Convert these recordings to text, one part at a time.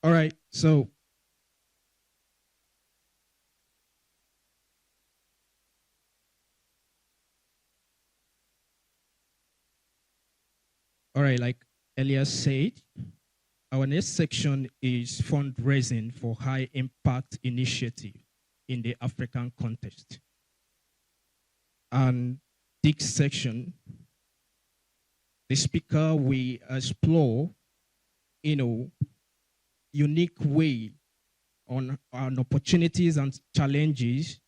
All right, so like Elias said, our next section is fundraising for high impact initiative in the African context. And this section, the speaker will explore, unique way on opportunities and challenges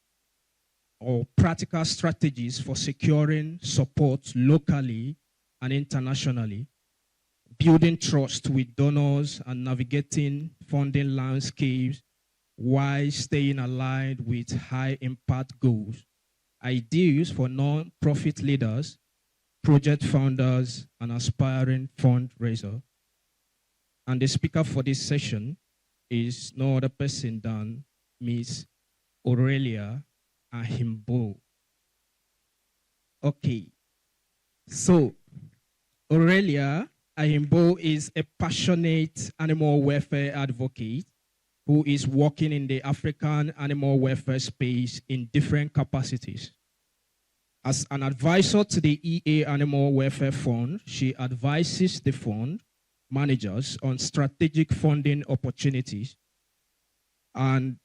or practical strategies for securing support locally and internationally, building trust with donors and navigating funding landscapes while staying aligned with high impact goals, ideas for non-profit leaders, project founders, and aspiring fundraisers. And the speaker for this session is no other person than Miss Aurelia Adhiambo. Okay, so Aurelia Adhiambo is a passionate animal welfare advocate who is working in the African animal welfare space in different capacities. As an advisor to the EA Animal Welfare Fund, she advises the fund managers on strategic funding opportunities. And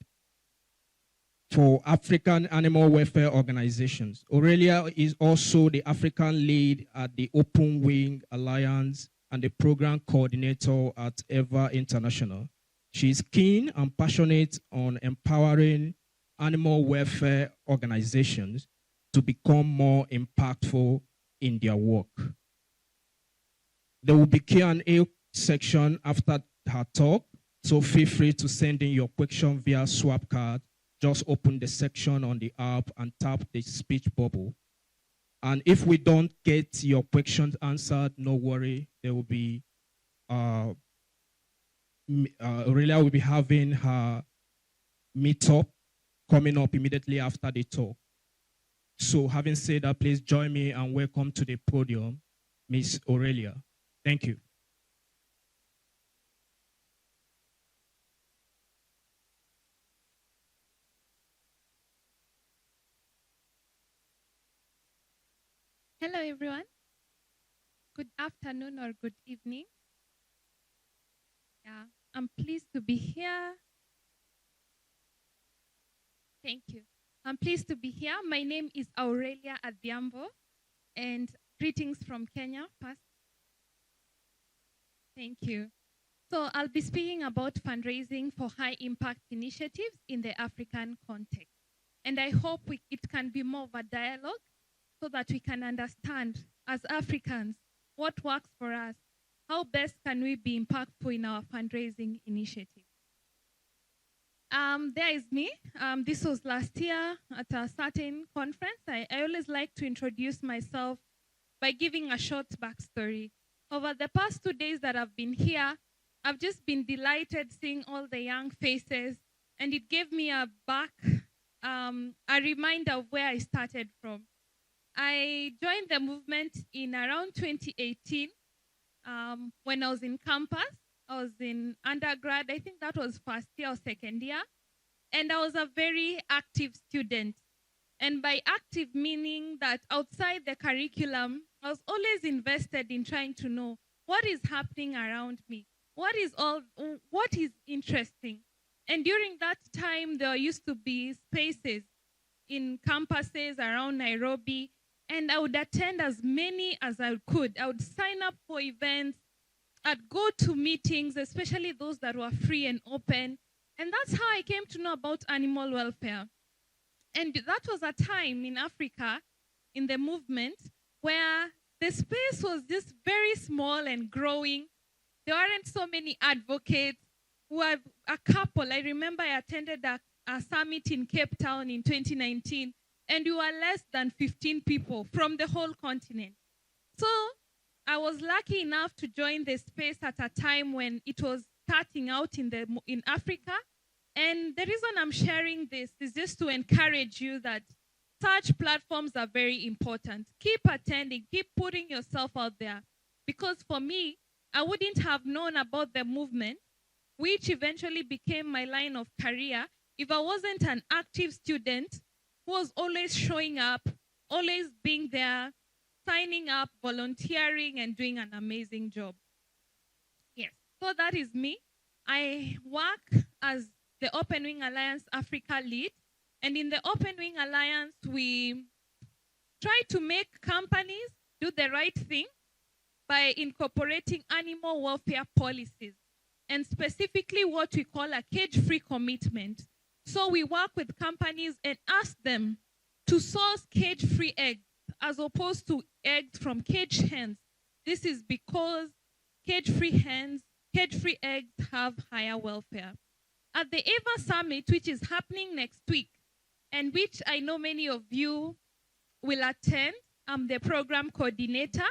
for African animal welfare organizations, Aurelia is also the African lead at the Open Wing Alliance and the program coordinator at EVA International. She is keen and passionate on empowering animal welfare organizations to become more impactful in their work. There will be Q&A section after her talk, so feel free to send in your question via swap card. Just open the section on the app and tap the speech bubble. And if we don't get your questions answered, no worry, there will be Aurelia will be having her meetup coming up immediately after the talk. So having said that, please join me and welcome to the podium, Ms. Aurelia. Thank you. Hello, everyone. Good afternoon or good evening. Yeah, I'm pleased to be here. Thank you. I'm pleased to be here. My name is Aurelia Adhiambo, and greetings from Kenya first. Thank you. So I'll be speaking about fundraising for high impact initiatives in the African context. And I hope it can be more of a dialogue so that we can understand as Africans what works for us. How best can we be impactful in our fundraising initiative? There is me. This was last year at a certain conference. I always like to introduce myself by giving a short backstory. Over the past 2 days that I've been here, I've just been delighted seeing all the young faces, and it gave me a reminder of where I started from. I joined the movement in around 2018 when I was in campus. I was in undergrad. I think that was first year or second year. And I was a very active student. And by active, meaning that outside the curriculum, I was always invested in trying to know what is happening around me, what is interesting. And during that time, there used to be spaces in campuses around Nairobi, and I would attend as many as I could. I would sign up for events. I'd go to meetings, especially those that were free and open. And that's how I came to know about animal welfare. And that was a time in Africa, in the movement, where the space was just very small and growing. There weren't so many advocates. We were a couple. I remember I attended a summit in Cape Town in 2019, and we were less than 15 people from the whole continent. So I was lucky enough to join the space at a time when it was starting out in Africa. And the reason I'm sharing this is just to encourage you that such platforms are very important. Keep attending, keep putting yourself out there. Because for me, I wouldn't have known about the movement which eventually became my line of career, if I wasn't an active student who was always showing up, always being there, signing up, volunteering, and doing an amazing job. Yes, so that is me. I work as the Open Wing Alliance Africa lead. And in the Open Wing Alliance, we try to make companies do the right thing by incorporating animal welfare policies, and specifically what we call a cage-free commitment. So we work with companies and ask them to source cage-free eggs as opposed to eggs from caged hens. This is because cage-free eggs have higher welfare. At the EVA Summit, which is happening next week, and which I know many of you will attend, I'm the program coordinator,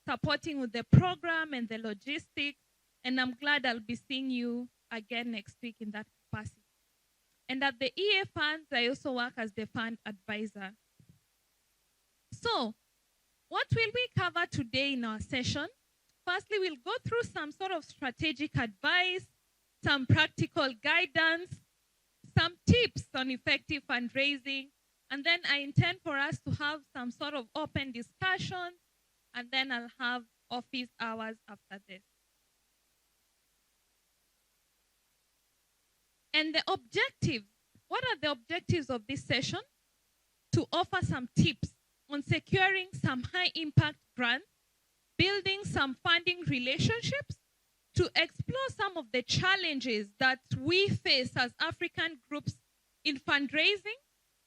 supporting with the program and the logistics, and I'm glad I'll be seeing you again next week in that capacity. And at the EA Funds, I also work as the fund advisor. So, what will we cover today in our session? Firstly, we'll go through some sort of strategic advice, some practical guidance, some tips on effective fundraising, and then I intend for us to have some sort of open discussions, and then I'll have office hours after this. And the objectives, what are the objectives of this session? To offer some tips on securing some high-impact grants, building some funding relationships, to explore some of the challenges that we face as African groups in fundraising,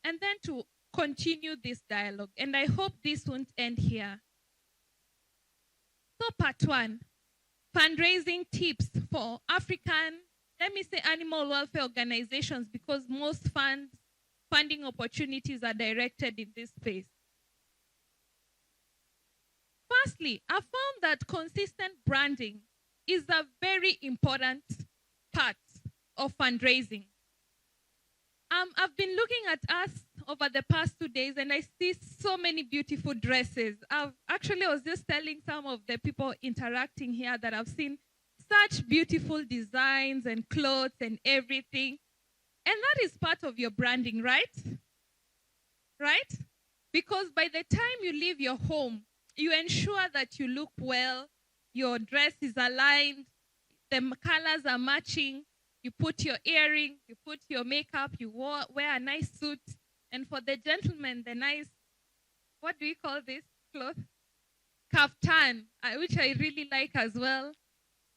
and then to continue this dialogue. And I hope this won't end here. So part one, fundraising tips for African, let me say animal welfare organizations, because most funding opportunities are directed in this space. Firstly, I found that consistent branding is a very important part of fundraising. I've been looking at us over the past 2 days, and I see so many beautiful dresses. I was just telling some of the people interacting here that I've seen such beautiful designs and clothes and everything. And that is part of your branding, right? Right? Because by the time you leave your home, you ensure that you look well, your dress is aligned, the colors are matching, you put your earring, you put your makeup, you wear a nice suit, and for the gentleman, the nice, what do we call this cloth? Kaftan, which I really like as well.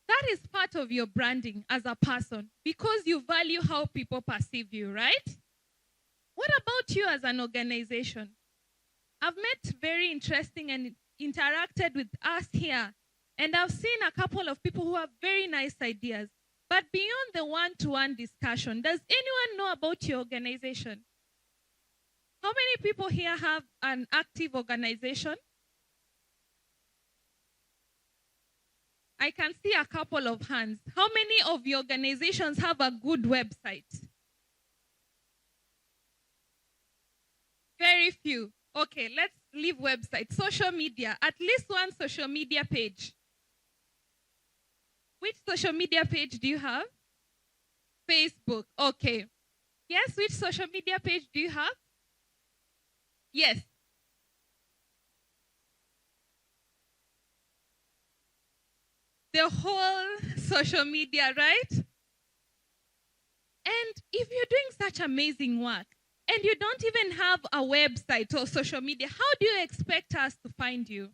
That is part of your branding as a person, because you value how people perceive you, right? What about you as an organization? I've met very interesting and interacted with us here, and I've seen a couple of people who have very nice ideas. But beyond the one-to-one discussion, does anyone know about your organization? How many people here have an active organization? I can see a couple of hands. How many of your organizations have a good website? Very few. Okay, let's leave website. Social media, at least one social media page. Which social media page do you have? Facebook. Okay. Yes, which social media page do you have? Yes. The whole social media, right? And if you're doing such amazing work and you don't even have a website or social media, how do you expect us to find you?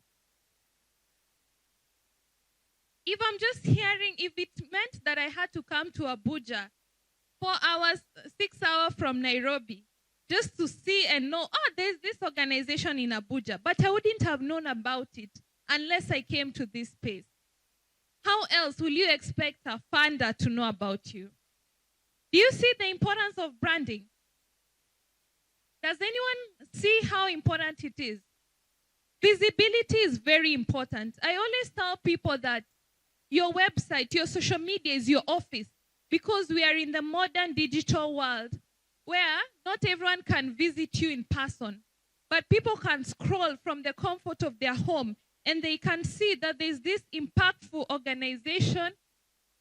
If I'm just hearing, if it meant that I had to come to Abuja 4 hours, 6 hours from Nairobi, just to see and know, oh, there's this organization in Abuja, but I wouldn't have known about it unless I came to this space. How else will you expect a funder to know about you? Do you see the importance of branding? Does anyone see how important it is? Visibility is very important. I always tell people that your website, your social media is your office, because we are in the modern digital world where not everyone can visit you in person, but people can scroll from the comfort of their home and they can see that there's this impactful organization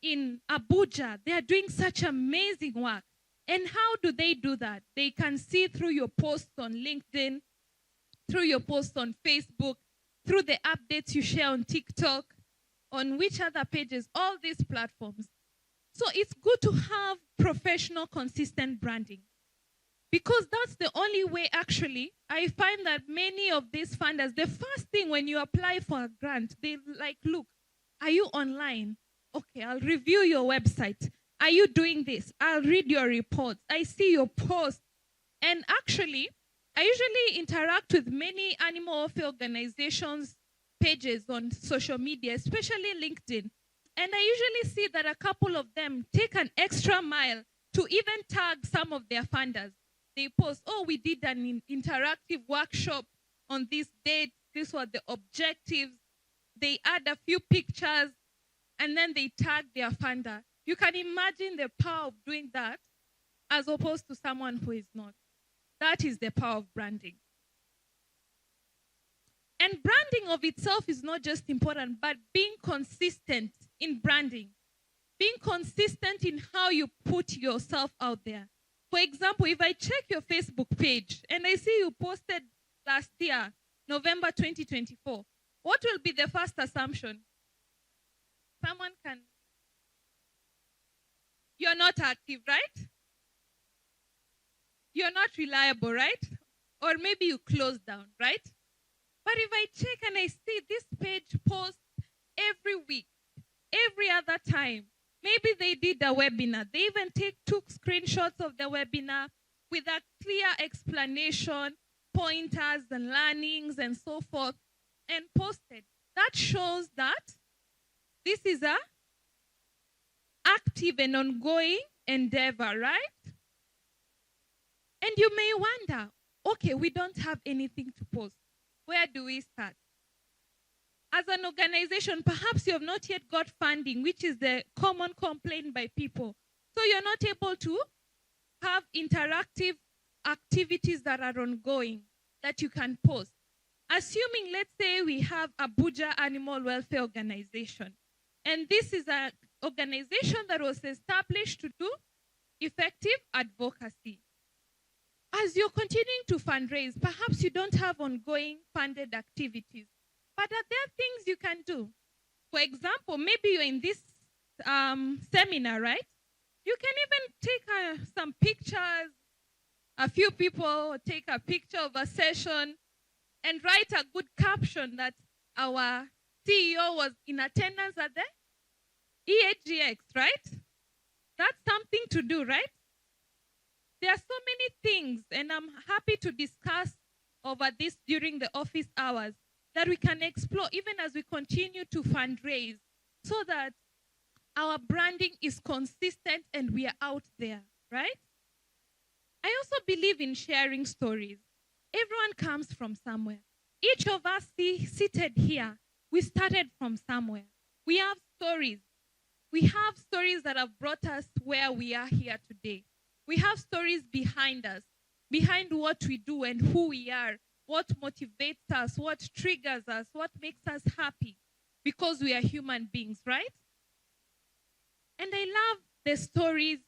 in Abuja, they are doing such amazing work. And how do they do that? They can see through your posts on LinkedIn, through your posts on Facebook, through the updates you share on TikTok, on which other pages, all these platforms. So it's good to have professional, consistent branding. Because that's the only way, actually, I find that many of these funders, the first thing when you apply for a grant, they like, look, are you online? Okay, I'll review your website. Are you doing this? I'll read your reports. I see your posts. And actually, I usually interact with many animal welfare organizations' pages on social media, especially LinkedIn. And I usually see that a couple of them take an extra mile to even tag some of their funders. They post, oh, we did an interactive workshop on this date. These were the objectives. They add a few pictures, and then they tag their funder. You can imagine the power of doing that as opposed to someone who is not. That is the power of branding. And branding of itself is not just important, but being consistent in branding. Being consistent in how you put yourself out there. For example, if I check your Facebook page and I see you posted last year, November 2024, what will be the first assumption? Someone can... You're not active, right? You're not reliable, right? Or maybe you closed down, right? But if I check and I see this page posts every week, every other time, maybe they did a webinar. They even took screenshots of the webinar with a clear explanation, pointers and learnings and so forth, and posted. That shows that this is a active and ongoing endeavor, right? And you may wonder, okay, we don't have anything to post. Where do we start? As an organization, perhaps you have not yet got funding, which is the common complaint by people. So you're not able to have interactive activities that are ongoing that you can post. Assuming, let's say, we have Abuja Animal Welfare Organization, and this is an organization that was established to do effective advocacy. As you're continuing to fundraise, perhaps you don't have ongoing funded activities, but are there things you can do? For example, maybe you're in this seminar, right? You can even take some pictures. A few people take a picture of a session and write a good caption that our CEO was in attendance at the EAGx, right? That's something to do, right? There are so many things, and I'm happy to discuss over this during the office hours that we can explore even as we continue to fundraise so that our branding is consistent and we are out there, right? I also believe in sharing stories. Everyone comes from somewhere. Each of us seated here, we started from somewhere. We have stories. We have stories that have brought us where we are here today. We have stories behind us, behind what we do and who we are, what motivates us, what triggers us, what makes us happy, because we are human beings, right? And I love the stories,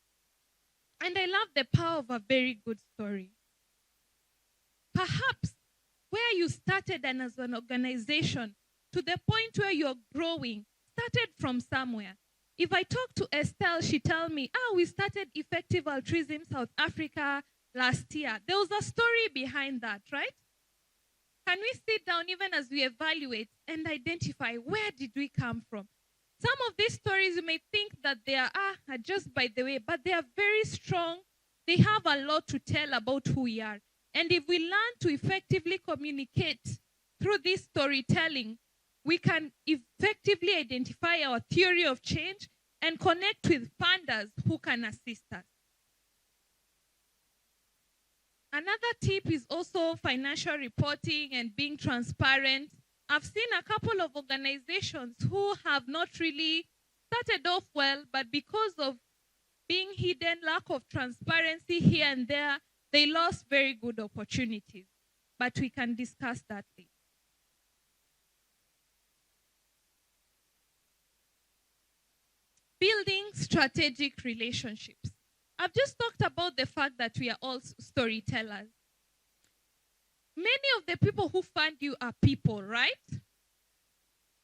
and I love the power of a very good story. Perhaps where you started and as an organization, to the point where you're growing, started from somewhere. If I talk to Estelle, she tell me, we started Effective Altruism South Africa last year. There was a story behind that, right? Can we sit down even as we evaluate and identify where did we come from? Some of these stories, you may think that they are just by the way, but they are very strong. They have a lot to tell about who we are. And if we learn to effectively communicate through this storytelling, we can effectively identify our theory of change and connect with funders who can assist us. Another tip is also financial reporting and being transparent. I've seen a couple of organizations who have not really started off well, but because of being hidden, lack of transparency here and there, they lost very good opportunities. But we can discuss that later. building strategic relationships. I've just talked about the fact that we are all storytellers. Many of the people who fund you are people, right?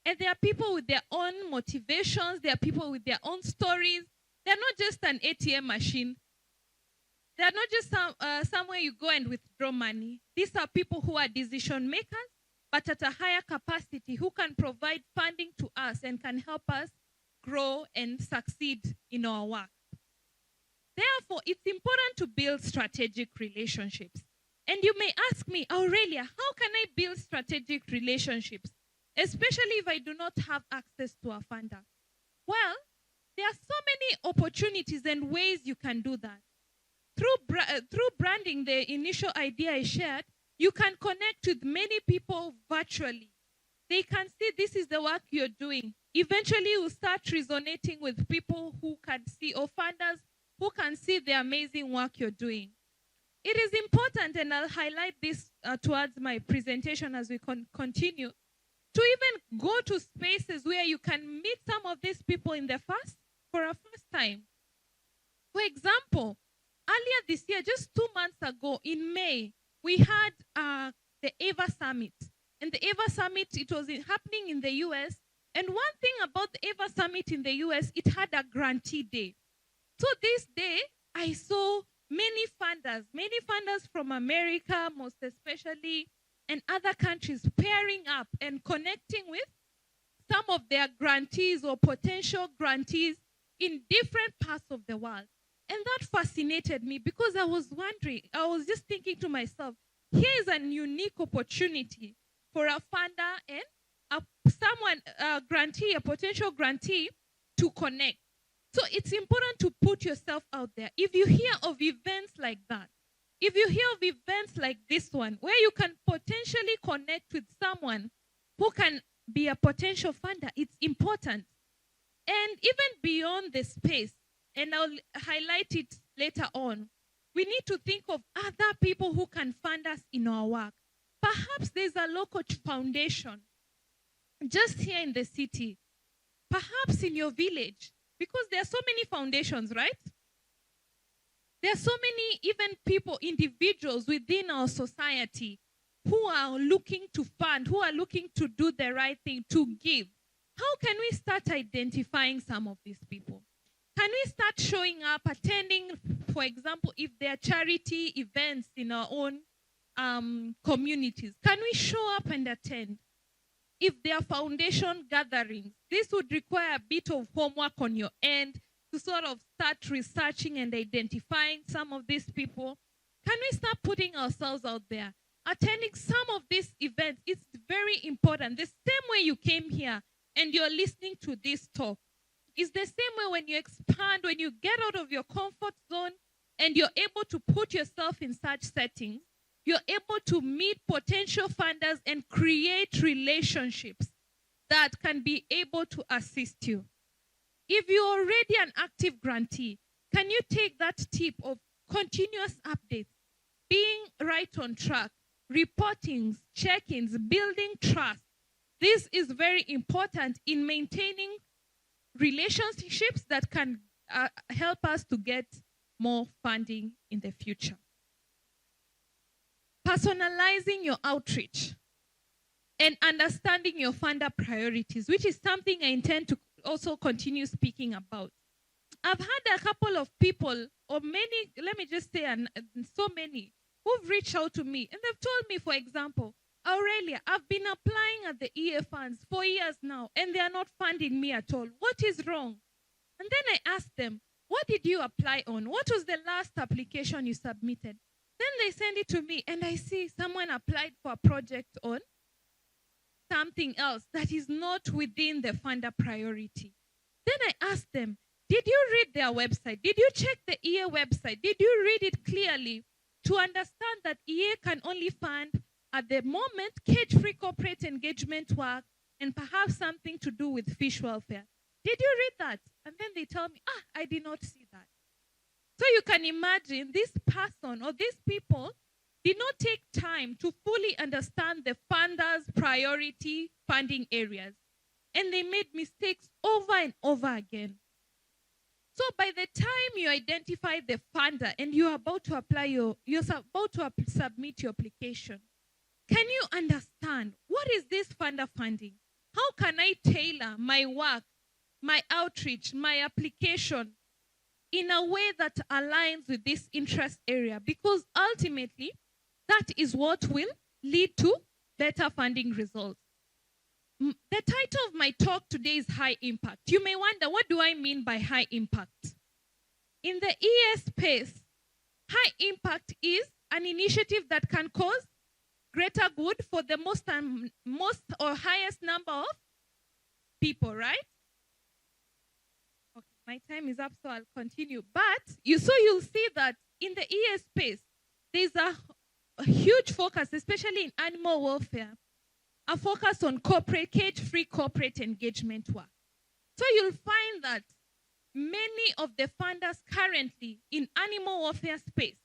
And they are people with their own motivations. They are people with their own stories. They're not just an ATM machine. They're not just somewhere you go and withdraw money. These are people who are decision makers, but at a higher capacity, who can provide funding to us and can help us grow and succeed in our work. Therefore, it's important to build strategic relationships. And you may ask me, Aurelia, how can I build strategic relationships, especially if I do not have access to a funder? Well, there are so many opportunities and ways you can do that. Through branding, the initial idea I shared, you can connect with many people virtually. They can see this is the work you're doing. Eventually, you'll start resonating with people who can see, or funders who can see the amazing work you're doing. It is important, and I'll highlight this towards my presentation as we continue, to even go to spaces where you can meet some of these people for a first time. For example, earlier this year, just 2 months ago, in May, we had the EVA Summit. And the EVA Summit, it was happening in the US. And one thing about the EVA Summit in the US, it had a grantee day. So this day, I saw many funders from America, most especially, and other countries pairing up and connecting with some of their grantees or potential grantees in different parts of the world. And that fascinated me because I was just thinking to myself, here is a unique opportunity for a funder and a potential grantee to connect. So it's important to put yourself out there. If you hear of events like that, if you hear of events like this one, where you can potentially connect with someone who can be a potential funder, it's important. And even beyond the space, and I'll highlight it later on, we need to think of other people who can fund us in our work. Perhaps there's a local foundation just here in the city, perhaps in your village, because there are so many foundations, right? There are so many even people, individuals within our society who are looking to fund, who are looking to do the right thing, to give. How can we start identifying some of these people? Can we start showing up, attending, for example, if there are charity events in our own communities? Can we show up and attend? If there are foundation gatherings, this would require a bit of homework on your end to sort of start researching and identifying some of these people. Can we start putting ourselves out there? Attending some of these events, it's very important. The same way you came here and you're listening to this talk, it's the same way when you expand, when you get out of your comfort zone and you're able to put yourself in such settings, you're able to meet potential funders and create relationships that can be able to assist you. If you're already an active grantee, can you take that tip of continuous updates, being right on track, reportings, check-ins, building trust? This is very important in maintaining relationships that can help us to get more funding in the future. Personalizing your outreach and understanding your funder priorities, which is something I intend to also continue speaking about. I've had a couple of people, or many, let me just say, so many, who've reached out to me, and they've told me, for example, Aurelia, I've been applying at the EA funds for years now, and they are not funding me at all. What is wrong? And then I asked them, what did you apply on? What was the last application you submitted? Then they send it to me, and I see someone applied for a project on something else that is not within the funder priority. Then I asked them, did you read their website? Did you check the EA website? Did you read it clearly to understand that EA can only fund, at the moment, cage-free corporate engagement work and perhaps something to do with fish welfare? Did you read that? And then they tell me, I did not see that. So you can imagine this person or these people did not take time to fully understand the funders' priority funding areas. And they made mistakes over and over again. by the time you identify the funder and you're about to apply submit your application, can you understand what is this funder funding? How can I tailor my work, my outreach, my application in a way that aligns with this interest area? Because ultimately, that is what will lead to better funding results. The title of my talk today is High Impact. You may wonder, what do I mean by high impact? In the ES space, high impact is an initiative that can cause greater good for the most or highest number of people, right? Okay, my time is up, so I'll continue. But you'll see that in the ES space, there's a huge focus, especially in animal welfare, a focus on cage-free corporate engagement work. So you'll find that many of the funders currently in animal welfare space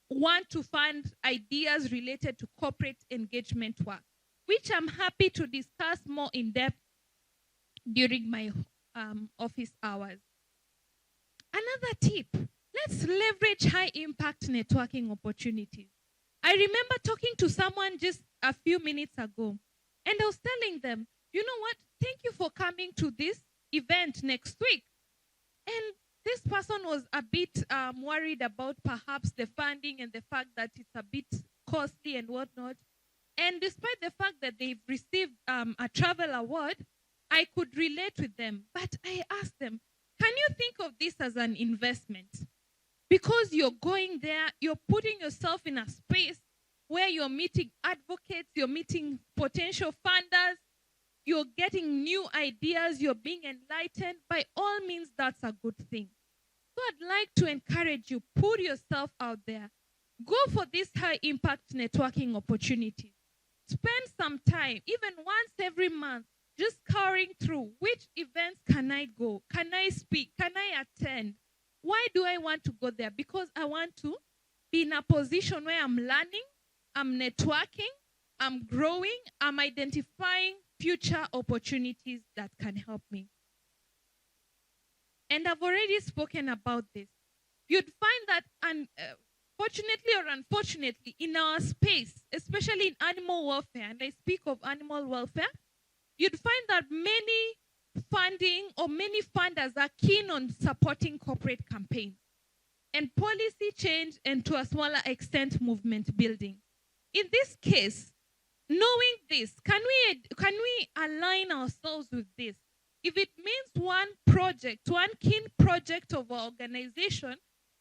want to fund ideas related to corporate engagement work, which I'm happy to discuss more in depth during my office hours. Another tip, let's leverage high impact networking opportunities. I remember talking to someone just a few minutes ago, and I was telling them, you know what, thank you for coming to this event next week. And this person was a bit worried about perhaps the funding and the fact that it's a bit costly and whatnot. And despite the fact that they've received a travel award, I could relate with them. But I asked them, can you think of this as an investment? Because you're going there, you're putting yourself in a space where you're meeting advocates, you're meeting potential funders, you're getting new ideas, you're being enlightened. By all means, that's a good thing. So I'd like to encourage you, put yourself out there. Go for these high-impact networking opportunities. Spend some time, even once every month, just scouring through which events can I go? Can I speak? Can I attend? Why do I want to go there? Because I want to be in a position where I'm learning, I'm networking, I'm growing, I'm identifying future opportunities that can help me. And I've already spoken about this. You'd find that, fortunately or unfortunately, in our space, especially in animal welfare, and I speak of animal welfare, you'd find that many funders are keen on supporting corporate campaigns and policy change, and to a smaller extent, movement building. In this case, knowing this, can we align ourselves with this? If it means one keen project of our organization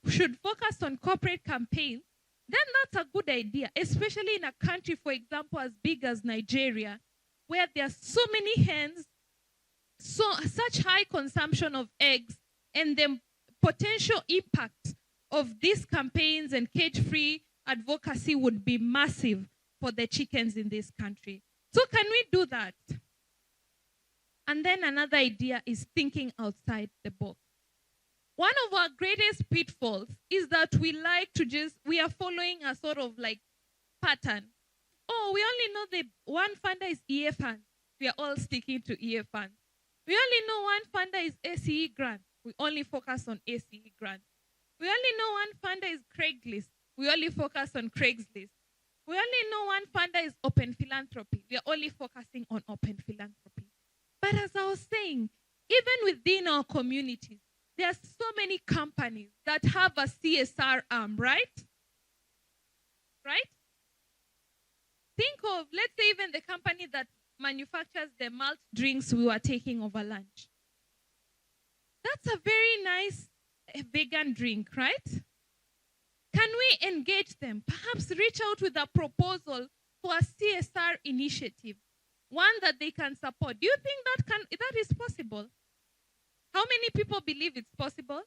should focus on corporate campaigns, then that's a good idea, especially in a country, for example, as big as Nigeria, where there are so many hens, such high consumption of eggs, and the potential impact of these campaigns and cage-free advocacy would be massive for the chickens in this country. So can we do that? And then another idea is thinking outside the box. One of our greatest pitfalls is that we are following a sort of like pattern. Oh, we only know the one funder is EA funds. We are all sticking to EA funds. We only know one funder is ACE grant. We only focus on ACE grant. We only know one funder is Craigslist. We only focus on Craigslist. We only know one funder is open philanthropy. We are only focusing on open philanthropy. But as I was saying, even within our communities, there are so many companies that have a CSR arm, right? Right? Think of, let's say, even the company that manufactures the malt drinks we were taking over lunch. That's a very nice vegan drink, right? Can we engage them? Perhaps reach out with a proposal for a CSR initiative, one that they can support. Do you think that is possible? How many people believe it's possible?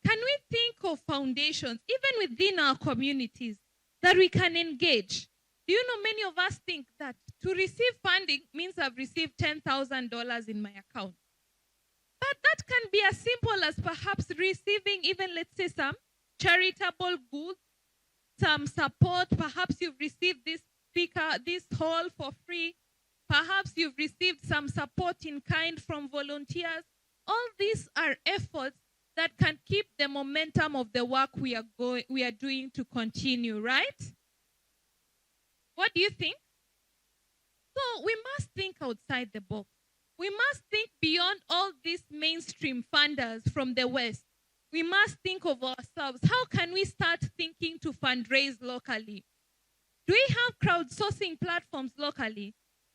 Can we think of foundations, even within our communities, that we can engage? Do you know many of us think that to receive funding means I've received $10,000 in my account? But that can be as simple as perhaps receiving even, let's say, some charitable goods, some support. Perhaps you've received this hall for free. Perhaps you've received some support in kind from volunteers. All these are efforts that can keep the momentum of the work we are doing to continue, right? What do you think? So we must think outside the box. We must think beyond all these mainstream funders from the West. We must think of ourselves. How can we start thinking to fundraise locally? Do we have crowdsourcing platforms locally?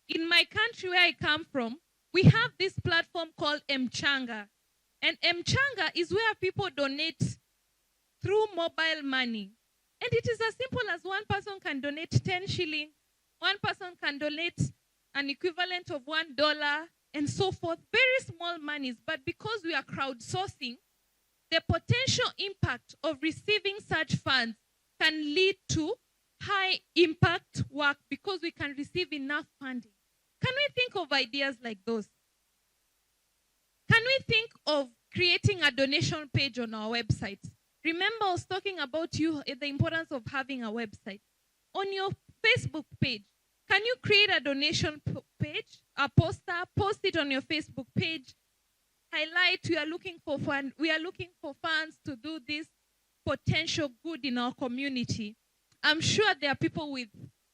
In my country where I come from, we have this platform called Mchanga. And Mchanga is where people donate through mobile money. And it is as simple as one person can donate 10 shillings, one person can donate an equivalent of $1 and so forth. Very small monies, but because we are crowdsourcing, the potential impact of receiving such funds can lead to high impact work because we can receive enough funding. Can we think of ideas like those? Can we think of creating a donation page on our website? Remember, I was talking about the importance of having a website. On your Facebook page, can you create a donation page, a poster, post it on your Facebook page, highlight we are looking for funds to do this potential good in our community. I'm sure there are people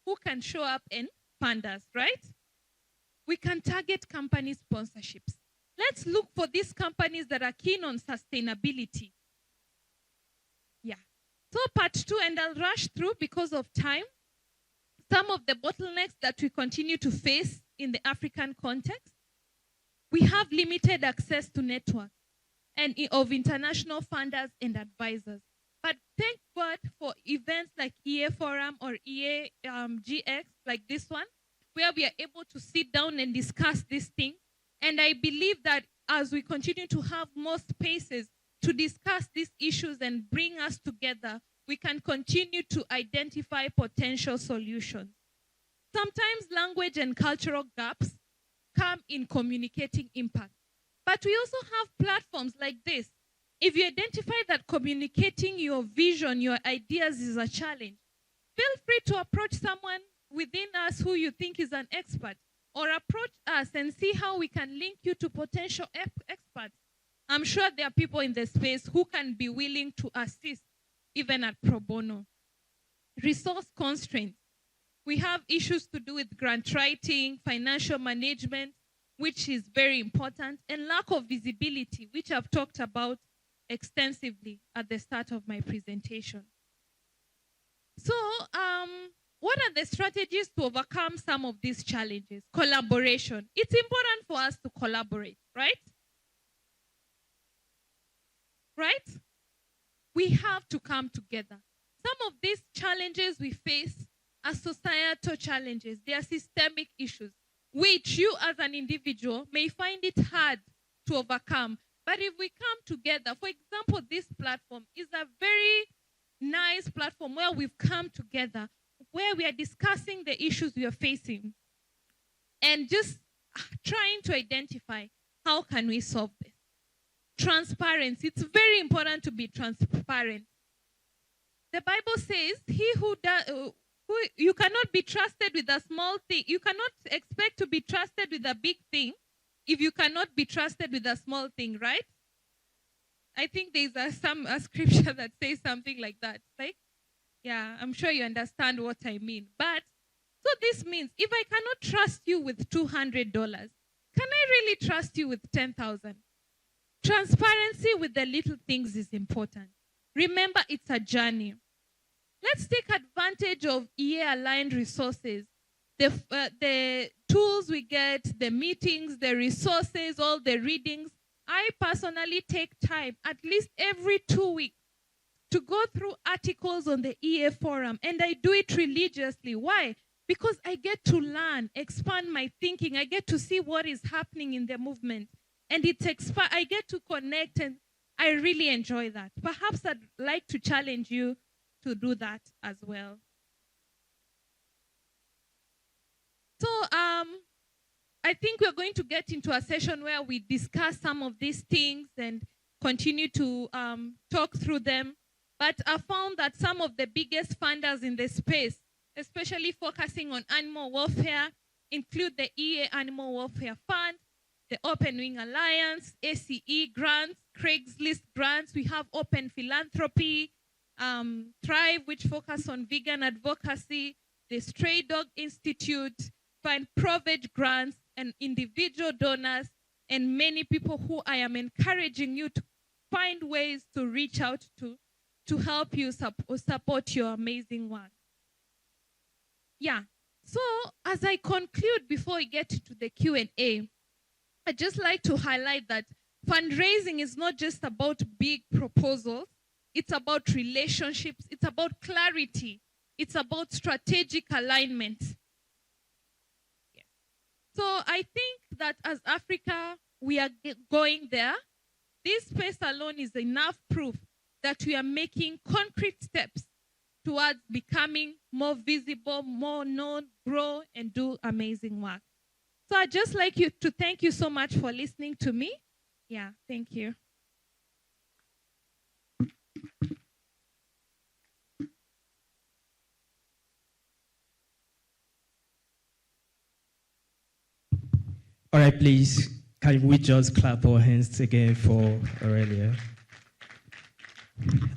who can show up and fund us, right? We can target company sponsorships. Let's look for these companies that are keen on sustainability. Yeah. So part 2, and I'll rush through because of time. Some of the bottlenecks that we continue to face in the African context. We have limited access to networks and of international funders and advisors. But thank God for events like EA Forum or EAGX, like this one, where we are able to sit down and discuss this thing. And I believe that as we continue to have more spaces to discuss these issues and bring us together, we can continue to identify potential solutions. Sometimes language and cultural gaps come in communicating impact. But we also have platforms like this. If you identify that communicating your vision, your ideas is a challenge, feel free to approach someone within us who you think is an expert, or approach us and see how we can link you to potential experts. I'm sure there are people in the space who can be willing to assist, even at pro bono. Resource constraints. We have issues to do with grant writing, financial management, which is very important, and lack of visibility, which I've talked about extensively at the start of my presentation. So, what are the strategies to overcome some of these challenges? Collaboration. It's important for us to collaborate, right? Right? We have to come together. Some of these challenges we face are societal challenges. They are systemic issues, which you as an individual may find it hard to overcome. But if we come together, for example, this platform is a very nice platform where we've come together, where we are discussing the issues we are facing and just trying to identify how can we solve this. Transparency. It's very important to be transparent. The Bible says, you cannot be trusted with a small thing. You cannot expect to be trusted with a big thing if you cannot be trusted with a small thing, right? I think there's a scripture that says something like that. Like, yeah, I'm sure you understand what I mean. But, so this means if I cannot trust you with $200, can I really trust you with 10,000? Transparency with the little things is important. Remember, it's a journey. Let's take advantage of EA-aligned resources. The tools we get, the meetings, the resources, all the readings. I personally take time, at least every 2 weeks, to go through articles on the EA forum, and I do it religiously. Why? Because I get to learn, expand my thinking. I get to see what is happening in the movement, and I get to connect, and I really enjoy that. Perhaps I'd like to challenge you to do that as well. So I think we're going to get into a session where we discuss some of these things and continue to talk through them. But I found that some of the biggest funders in the space, especially focusing on animal welfare, include the EA Animal Welfare Fund, the Open Wing Alliance, ACE grants, Craigslist grants. We have Open Philanthropy, Thrive, which focus on vegan advocacy, the Stray Dog Institute, Find Provage grants, and individual donors, and many people who I am encouraging you to find ways to reach out to help you support your amazing work. Yeah. So as I conclude before we get to the Q&A, I'd just like to highlight that fundraising is not just about big proposals. It's about relationships. It's about clarity. It's about strategic alignment. Yes. So I think that as Africa, we are going there. This space alone is enough proof that we are making concrete steps towards becoming more visible, more known, grow, and do amazing work. So I'd just like to thank you so much for listening to me. Yeah, thank you. All right, please, can we just clap our hands again for Aurelia?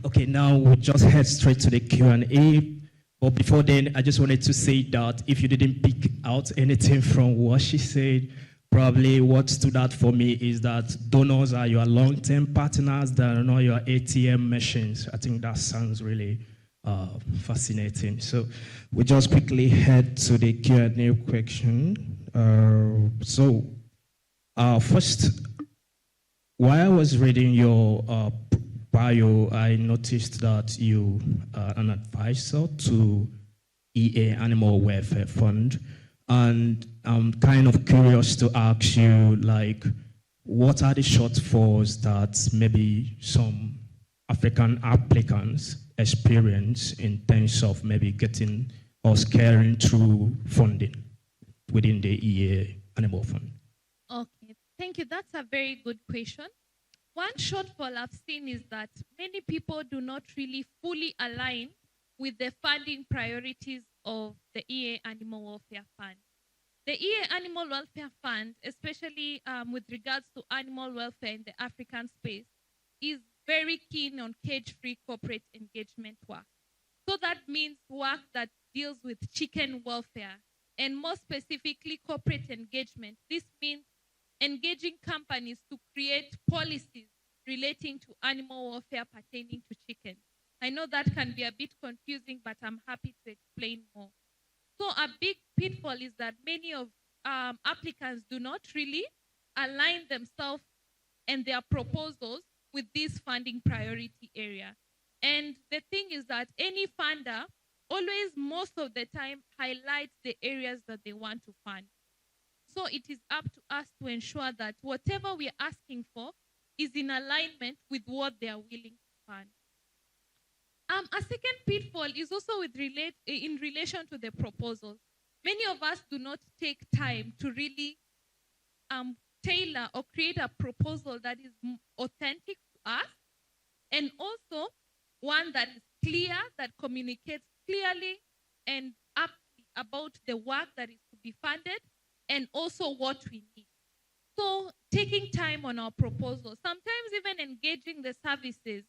Okay, now we'll just head straight to the Q&A. But before then, I just wanted to say that if you didn't pick out anything from what she said, probably what stood out for me is that donors are your long-term partners, they are not your ATM machines. I think that sounds really fascinating. So we just quickly head to the Q&A question. First, while I was reading your bio, I noticed that you are an advisor to EA Animal Welfare Fund. And I'm kind of curious to ask you, like, what are the shortfalls that maybe some African applicants experience in terms of maybe getting or scaling through funding within the EA Animal Fund? Okay, thank you. That's a very good question. One shortfall I've seen is that many people do not really fully align with the funding priorities of the EA Animal Welfare Fund. The EA Animal Welfare Fund, especially with regards to animal welfare in the African space, is very keen on cage-free corporate engagement work. So that means work that deals with chicken welfare, and more specifically, corporate engagement. This means engaging companies to create policies relating to animal welfare pertaining to chickens. I know that can be a bit confusing, but I'm happy to explain more. So a big pitfall is that many of applicants do not really align themselves and their proposals with this funding priority area. And the thing is that any funder always, most of the time, highlights the areas that they want to fund. So it is up to us to ensure that whatever we are asking for is in alignment with what they are willing to fund. A second pitfall is also in relation to the proposals. Many of us do not take time to really tailor or create a proposal that is authentic to us, and also one that is clear, that communicates clearly and aptly about the work that is to be funded, and also what we need. So taking time on our proposals, sometimes even engaging the services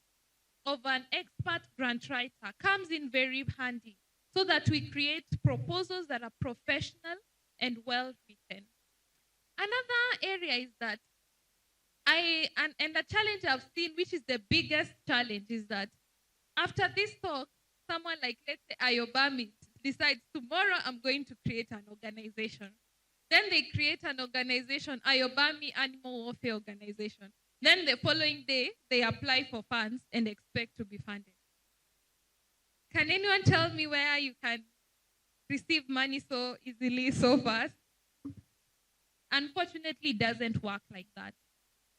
of an expert grant writer comes in very handy, so that we create proposals that are professional and well written. Another area is that and the challenge I've seen, which is the biggest challenge, is that after this talk, someone like, let's say, Ayobami decides tomorrow I'm going to create an organization. Then they create an organization, Ayobami Animal Welfare Organization. Then the following day, they apply for funds and expect to be funded. Can anyone tell me where you can receive money so easily, so fast? Unfortunately, it doesn't work like that.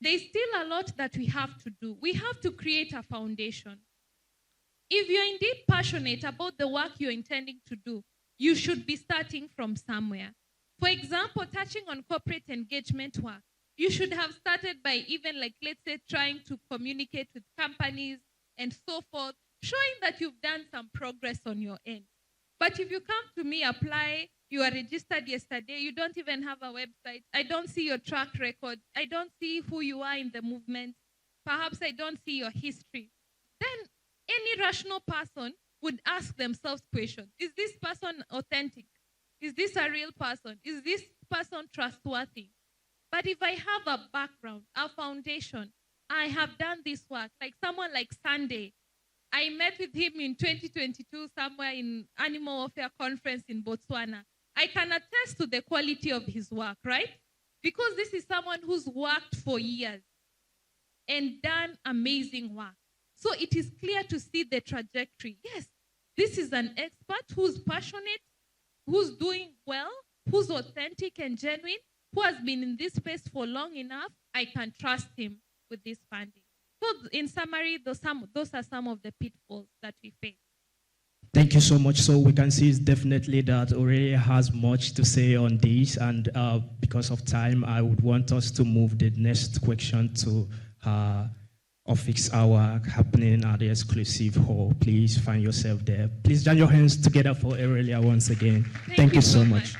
There's still a lot that we have to do. We have to create a foundation. If you're indeed passionate about the work you're intending to do, you should be starting from somewhere. For example, touching on corporate engagement work, you should have started by even, like, let's say, trying to communicate with companies and so forth, showing that you've done some progress on your end. But if you come to me, apply, you are registered yesterday, you don't even have a website, I don't see your track record, I don't see who you are in the movement, perhaps I don't see your history, then any rational person would ask themselves questions. Is this person authentic? Is this a real person? Is this person trustworthy? But if I have a background, a foundation, I have done this work, like someone like Sunday, I met with him in 2022 somewhere in Animal Warfare Conference in Botswana. I can attest to the quality of his work, right? Because this is someone who's worked for years and done amazing work. So it is clear to see the trajectory. Yes, this is an expert who's passionate, who's doing well, who's authentic and genuine, who has been in this space for long enough. I can trust him with this funding. So in summary, those are some of the pitfalls that we face. Thank you so much. So we can see definitely that Aurelia has much to say on this, and because of time, I would want us to move the next question to office hour happening at the exclusive hall. Please find yourself there. Please join your hands together for Aurelia once again. Thank you so much.